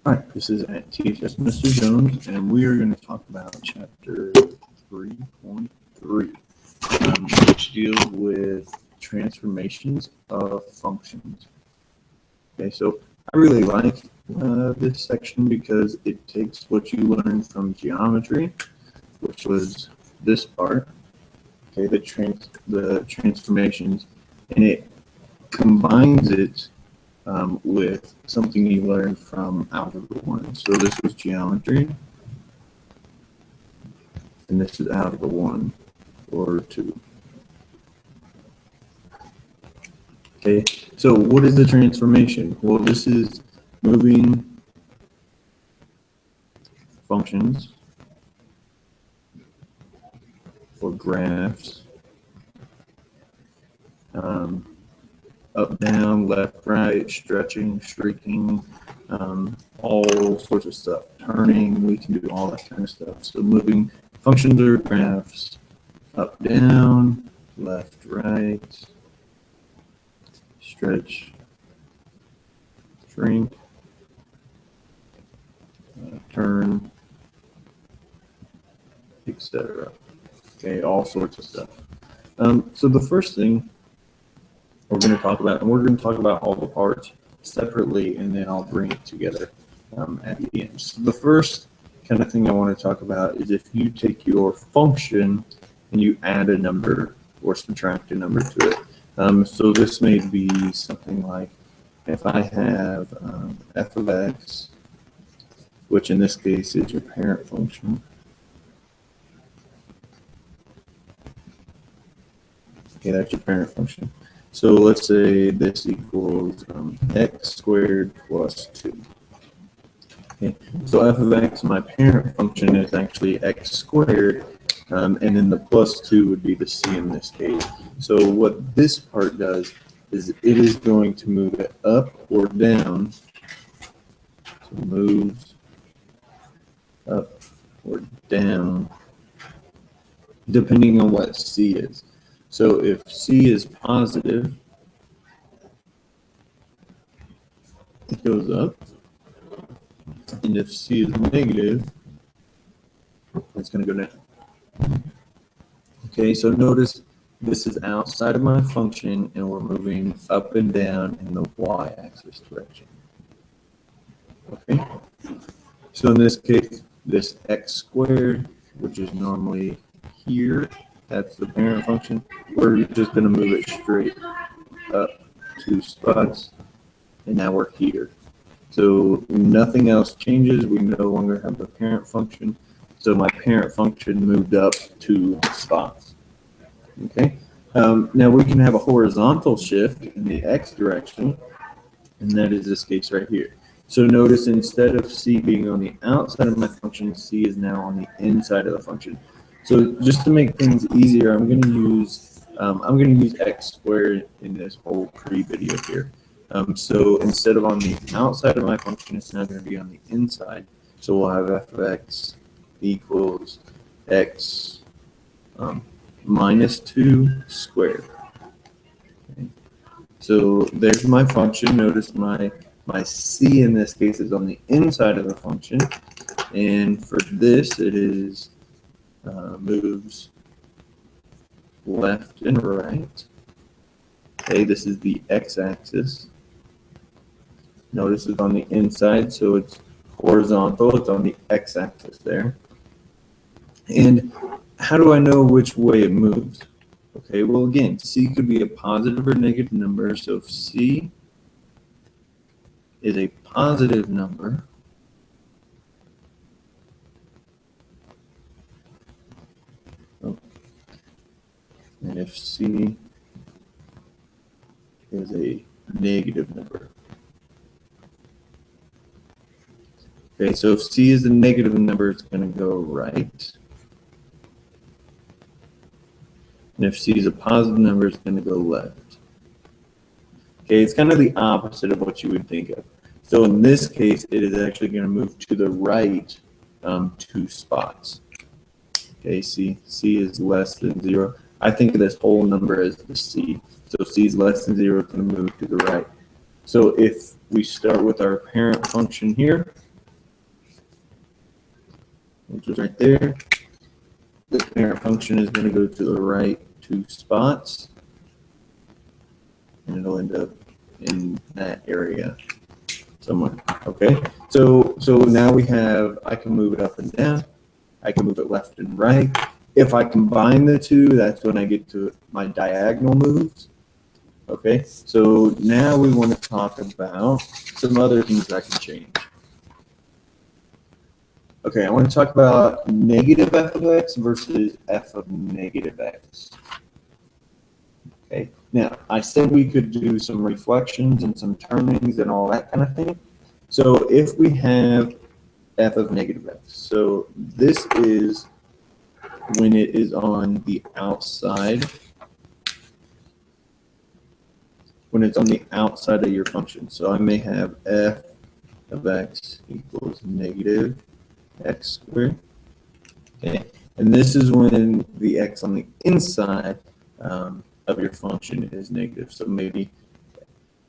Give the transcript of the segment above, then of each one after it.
All right, this is at THS Mr. Jones, and we are going to talk about chapter 3.3, which deals with transformations of functions. Okay, so I really like this section because it takes what you learned from geometry, which was this part, okay, the transformations, and it combines it with something you learned from Algebra 1. So this was geometry, and this is Algebra 1 or 2. Okay, so what is the transformation? Well, this is moving functions or graphs up, down, left, right, stretching, shrinking, all sorts of stuff. Turning, we can do all that kind of stuff. So moving functions or graphs up, down, left, right, stretch, shrink, turn, etc. Okay, all sorts of stuff. So the first thing we're going to talk about, and we're going to talk about all the parts separately, and then I'll bring it together at the end. So the first kind of thing I want to talk about is if you take your function and you add a number or subtract a number to it. So this may be something like if I have f of x, which in this case is your parent function. Okay, that's your parent function. So let's say this equals x squared plus 2. Okay, so f of x, my parent function, is actually x squared, and then the plus 2 would be the c in this case. So what this part does is it is going to move it up or down. So it moves up or down depending on what c is. So if c is positive, it goes up, and if c is negative, it's going to go down. Okay, so notice this is outside of my function, and we're moving up and down in the y-axis direction. Okay, so in this case, this x squared, which is normally here, that's the parent function, we're just going to move it straight up 2 spots, and now we're here. So nothing else changes. We no longer have the parent function. So my parent function moved up 2 spots. Okay. Now we can have a horizontal shift in the x direction, and that is this case right here. So notice instead of c being on the outside of my function, c is now on the inside of the function. So just to make things easier, I'm going to use x squared in this whole pre-video here. So instead of on the outside of my function, it's now going to be on the inside. So we'll have f of x equals x minus 2 squared. Okay. So there's my function. Notice my c in this case is on the inside of the function, and for this it is moves left and right. Okay, this is the x-axis. Notice it's on the inside, so it's horizontal. It's on the x-axis there. And how do I know which way it moves? Okay, well, again, c could be a positive or negative number. So if c is a positive number, and if c is a negative number. Okay, so if c is a negative number, it's going to go right. And if c is a positive number, it's going to go left. Okay, it's kind of the opposite of what you would think of. So in this case, it is actually going to move to the right 2 spots. Okay, c is less than 0. I think of this whole number as the c. So c is less than 0, it's going to move to the right. So if we start with our parent function here, which is right there. The parent function is going to go to the right 2 spots, and it'll end up in that area somewhere. Okay, so now we have, I can move it up and down, I can move it left and right. If I combine the two, that's when I get to my diagonal moves. Okay, so now we want to talk about some other things that I can change. Okay, I want to talk about negative f of x versus f of negative x. Okay, now I said we could do some reflections and some turnings and all that kind of thing. So if we have f of negative x, so this is when it is on the outside, when it's on the outside of your function. So I may have f of x equals negative x squared. Okay, and this is when the x on the inside of your function is negative. So maybe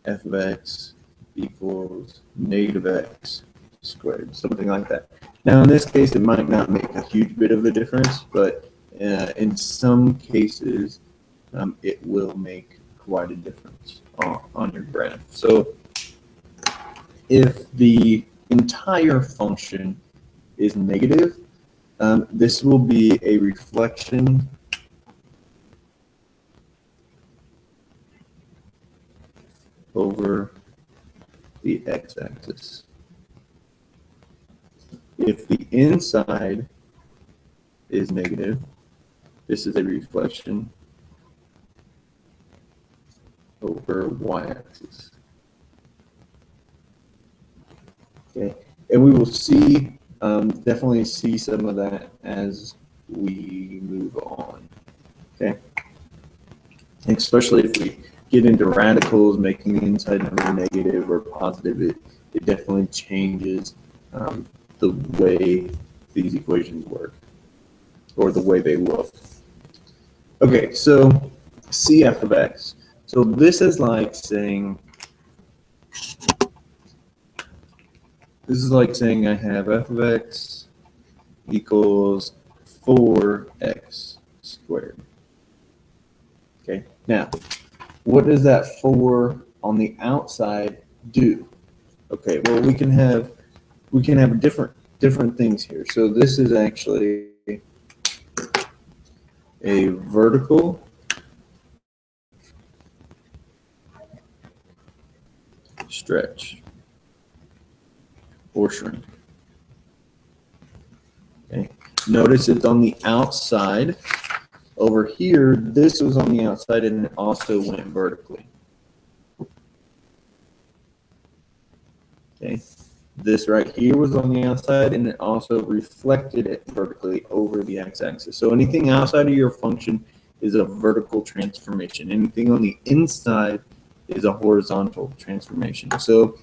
f of x equals negative x squared, something like that. Now in this case, it might not make a huge bit of a difference, but in some cases, it will make quite a difference on your graph. So if the entire function is negative, this will be a reflection over the x-axis. If the inside is negative, this is a reflection over y-axis. Okay, and we will see, definitely see some of that as we move on. Okay, especially if we get into radicals, making the inside number negative or positive, it definitely changes the way these equations work, or the way they look. Okay, so CF of x. So this is like saying, I have f of x equals 4x squared. Okay, now what does that 4 on the outside do? Okay, well we can have different things here. So this is actually a vertical stretch or shrink. Okay, notice it's on the outside. Over here, this was on the outside and it also went vertically. Okay, this right here was on the outside and it also reflected it vertically over the x-axis. So anything outside of your function is a vertical transformation. Anything on the inside is a horizontal transformation. So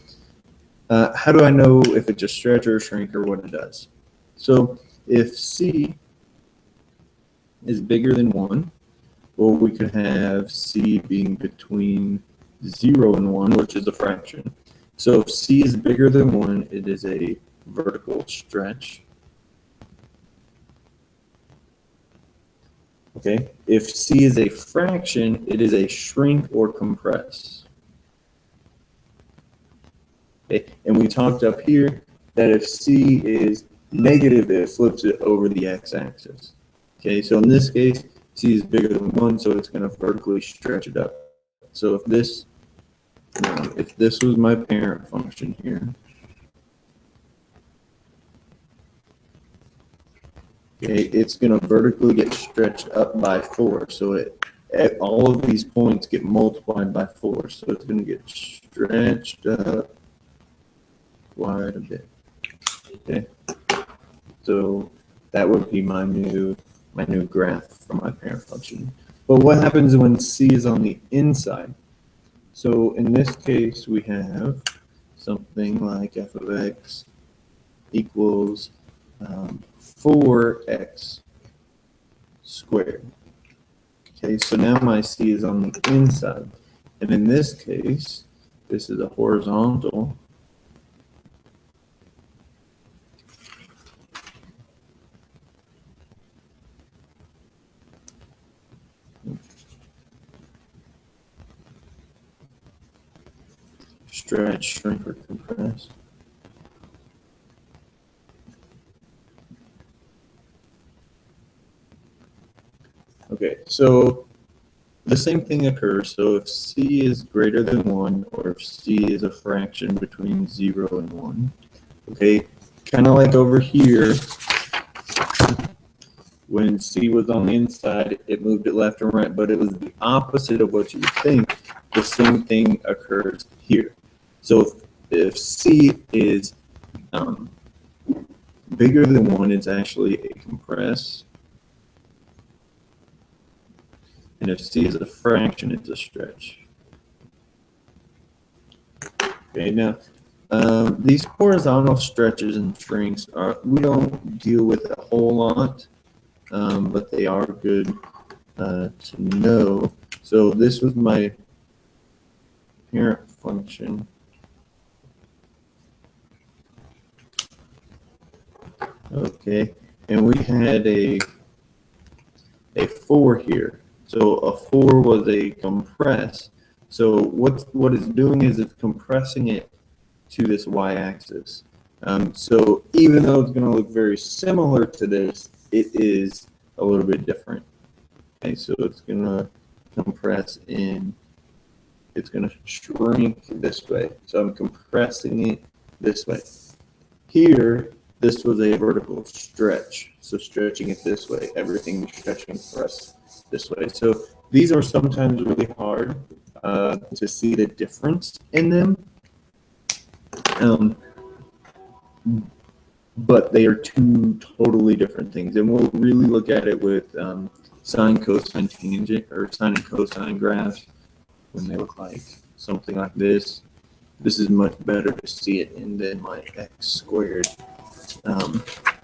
how do I know if it's a stretch or a shrink or what it does? So if C is bigger than 1, or we could have C being between 0 and 1, which is a fraction. So if C is bigger than 1, it is a vertical stretch. Okay. If C is a fraction, it is a shrink or compress. Okay. And we talked up here that if C is negative, it flips it over the x-axis. Okay, so in this case, C is bigger than 1, so it's going to vertically stretch it up. So if this was my parent function here, okay, it's going to vertically get stretched up by 4. So all of these points get multiplied by 4. So it's going to get stretched up quite a bit. Okay, so that would be my new graph for my parent function. But what happens when C is on the inside? So in this case, we have something like f of x equals 4x squared. Okay, so now my C is on the inside. And in this case, this is a horizontal stretch, shrink, or compress. Okay, so the same thing occurs. So if C is greater than 1, or if C is a fraction between 0 and 1, okay, kind of like over here, when C was on the inside, it moved it left and right, but it was the opposite of what you would think. The same thing occurs here. So if C is bigger than 1, it's actually a compress. And if C is a fraction, it's a stretch. Okay, now these horizontal stretches and shrinks we don't deal with a whole lot, but they are good to know. So this was my parent function. Okay, and we had a 4 here. So a 4 was a compress. So what it's doing is it's compressing it to this y-axis. So even though it's going to look very similar to this, it is a little bit different. Okay, so it's going to compress in, it's going to shrink this way. So I'm compressing it this way. Here, this was a vertical stretch. So stretching it this way, everything is stretching for us this way. So these are sometimes really hard to see the difference in them. But they are two totally different things. And we'll really look at it with sine, cosine, tangent, or sine and cosine graphs when they look like something like this. This is much better to see it in than my x squared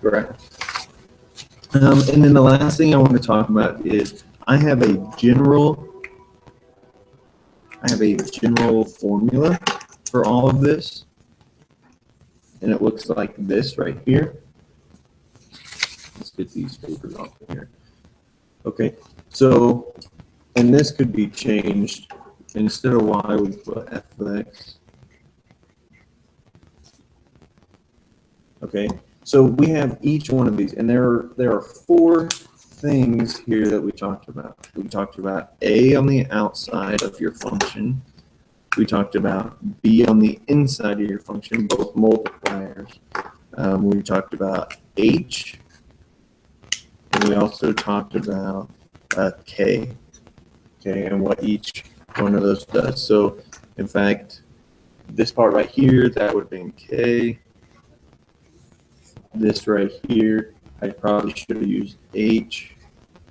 graph. And then the last thing I want to talk about is I have a general formula for all of this, and it looks like this right here. Let's get these papers off of here. Okay, so, and this could be changed. Instead of y, we put f of x. Okay, so we have each one of these, and there are 4 things here that we talked about. We talked about a on the outside of your function. We talked about b on the inside of your function, both multipliers. We talked about h, and we also talked about k, okay, and what each one of those does. So, in fact, this part right here, that would have been k. This right here, I probably should have used h.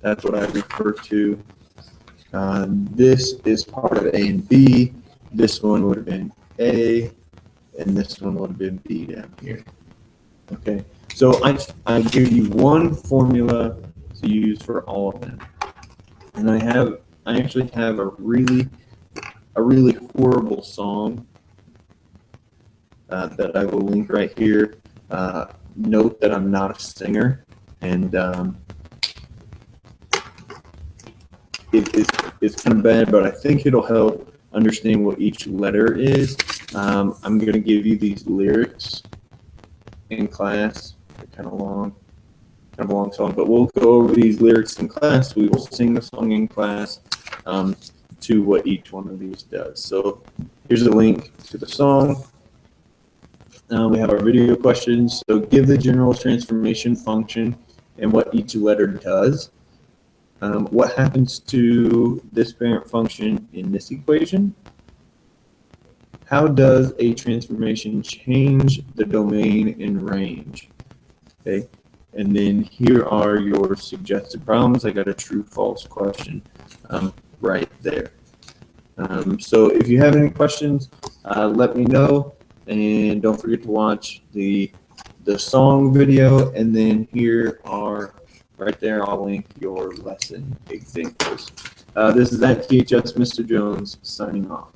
That's what I refer to. This is part of A and B. This one would have been A, and this one would have been B down here. Okay, so I give you one formula to use for all of them, and I actually have a really horrible song that I will link right here. Note that I'm not a singer, and it's kind of bad, but I think it'll help understand what each letter is. I'm going to give you these lyrics in class. They're kind of a long song, but we'll go over these lyrics in class. We will sing the song in class to what each one of these does. So here's a link to the song. We have our video questions. So give the general transformation function and what each letter does. What happens to this parent function in this equation? How does a transformation change the domain and range? Okay, and then here are your suggested problems. I got a true-false question right there. So if you have any questions, let me know. And don't forget to watch the song video, and then here are right there, I'll link your lesson examples. This is at THS Mr. Jones signing off.